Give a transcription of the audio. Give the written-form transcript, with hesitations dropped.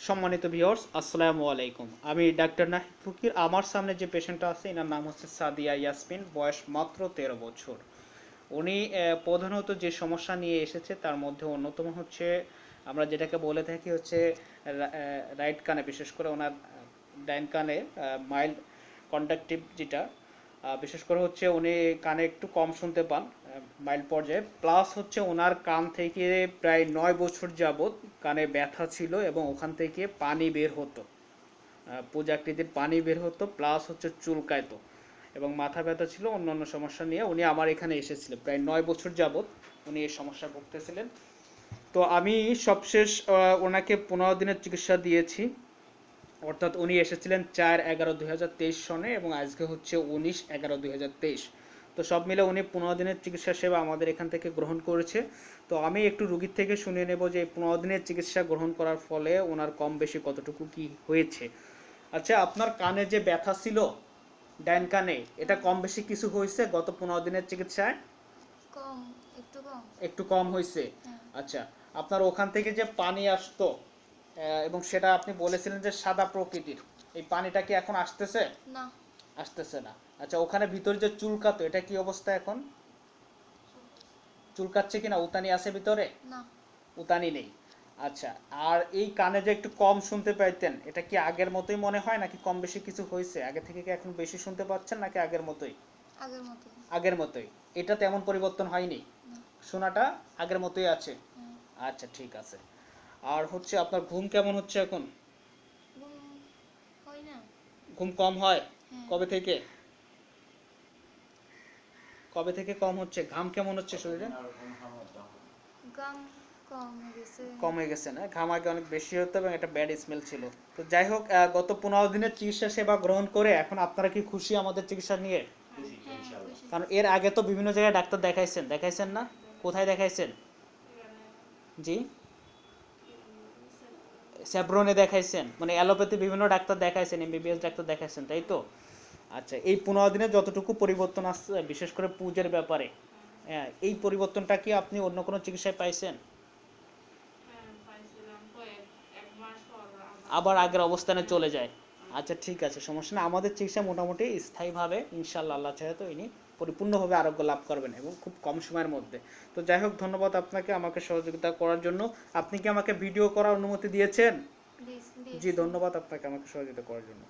সম্মানিত ভিউয়ার্স, আসসালামু আলাইকুম। আমি ডাক্তার নাহিদ ফকির। আমার সামনে যে পেশেন্টটা আছে এনার নাম হচ্ছে সাদিয়া ইয়াসমিন, বয়স মাত্র 13 বছর। উনি প্রধানত যে সমস্যা নিয়ে এসেছে তার মধ্যে অন্যতম হচ্ছে আমরা যেটাকে বলে থাকি হচ্ছে রাইট কানে, বিশেষ করে ওনার ডাইন কানে মাইল্ড কন্ডাক্টিভ যেটা, বিশেষ করে হচ্ছে উনি কানে একটু কম শুনতে পান মাইল্ড পর্যায়ে, প্লাস হচ্ছে ওনার কান থেকে প্রায় 9 বছর যাবৎ কানে ব্যথা ছিল এবং ওখান থেকে পানি বের হতো, পূজাকৃতির পানি বের হতো, প্লাস হচ্ছে চুলকাইতো এবং মাথা ব্যথা ছিল, অন্যান্য সমস্যা নিয়ে উনি আমার এখানে এসেছিলেন। প্রায় 9 বছর যাবৎ উনি এই সমস্যায় ভুগতেছিলেন। তো আমি সবশেষ ওনাকে 15 দিনের চিকিৎসা দিয়েছি, অর্থাৎ উনি এসেছিলেন 4/11/2023 সনে এবং আজকে হচ্ছে 19/11/2023। তো সব মিলে উনি 15 দিনের চিকিৎসা সেবা আমাদের এখান থেকে গ্রহণ করেছে। তো আমি একটু রুগীর থেকে শুনে নেব যে 15 দিনের চিকিৎসা গ্রহণ করার ফলে ওনার কম বেশি কতটুকু কি হয়েছে। আচ্ছা, আপনার কানে যে ব্যথা ছিল ডাইন কানে, এটা কম বেশি কিছু হয়েছে গত 15 দিনের চিকিৎসায়? কম, একটু কম। একটু কম হয়েছে। হ্যাঁ। আচ্ছা, আপনার ওখান থেকে যে পানি আসতো এবং সেটা আপনি বলেছিলেন যে সাদা প্রকৃতির, এই পানিটা কি এখন আসতেছে? না। আসতেছে না। আচ্ছা, ওখানে ভিতরে যে চুলকাতো, এটা কি অবস্থা এখন? চুলকাচ্ছে কিনা? উতানি আছে ভিতরে? না। উতানি নেই। আচ্ছা, আর এই কানে যে একটু কম শুনতে পাইতেন, এটা কি আগের মতোই মনে হয় নাকি কম বেশি কিছু হয়েছে? আগে থেকে কি এখন বেশি শুনতে পাচ্ছেন নাকি আগের মতোই? আগের মতোই। আগের মতোই। এটা তেমন পরিবর্তন হয়নি? না। শোনাটা আগের মতোই আছে? হ্যাঁ। আচ্ছা, ঠিক আছে। আর হচ্ছে আপনার ঘুম কেমন হচ্ছে এখন? ঘুম হয় না। ঘুম কম হয়? হ্যাঁ। কবে থেকে? কবে থেকে কম হচ্ছে? ঘাম কেমন হচ্ছে শরীরে? গাম কমে গেছে। কমে গেছে না? ঘাম আগে অনেক বেশি হতো এবং একটা ব্যাড স্মেল ছিল। তো যাই হোক, গত 15 দিনের চিকিৎসা সেবা গ্রহণ করে এখন আপনারা কি খুশি আমাদের চিকিৎসা নিয়ে? হ্যাঁ, খুশি। কারণ এর আগে তো বিভিন্ন জায়গায় ডাক্তার দেখাইছেন, দেখাইছেন না? কোথায় দেখাইছেন? জি, স্যাব্রনে দেখাইছেন, মানে অ্যালোপ্যাথি বিভিন্ন ডাক্তার দেখাইছেন, এমবিবিএস ডাক্তার দেখাইছেন, তাই তো? আচ্ছা, এই 15 দিনে যতটুকু পরিবর্তন আসছে বিশেষ করে পুজের ব্যাপারে, হ্যাঁ, এই পরিবর্তনটা কি আপনি অন্য কোনো চিকিৎসায় পাইছেন? আবার আগের অবস্থানে চলে যায়? আচ্ছা, ঠিক আছে, সমস্যা না। আমাদের চিকিৎসা মোটামুটি স্থায়ীভাবে ইনশাআল্লাহ, আল্লাহ চাহে তো ইনি পরিপূর্ণভাবে আরোগ্য লাভ করবেন এবং খুব কম সময়ের মধ্যে। তো যাই হোক, ধন্যবাদ আপনাকে আমাকে সহযোগিতা করার জন্য। আপনি কি আমাকে ভিডিও করার অনুমতি দিয়েছেন? জি, দিয়েছি। ধন্যবাদ আপনাকে আমাকে সহযোগিতা করার জন্য।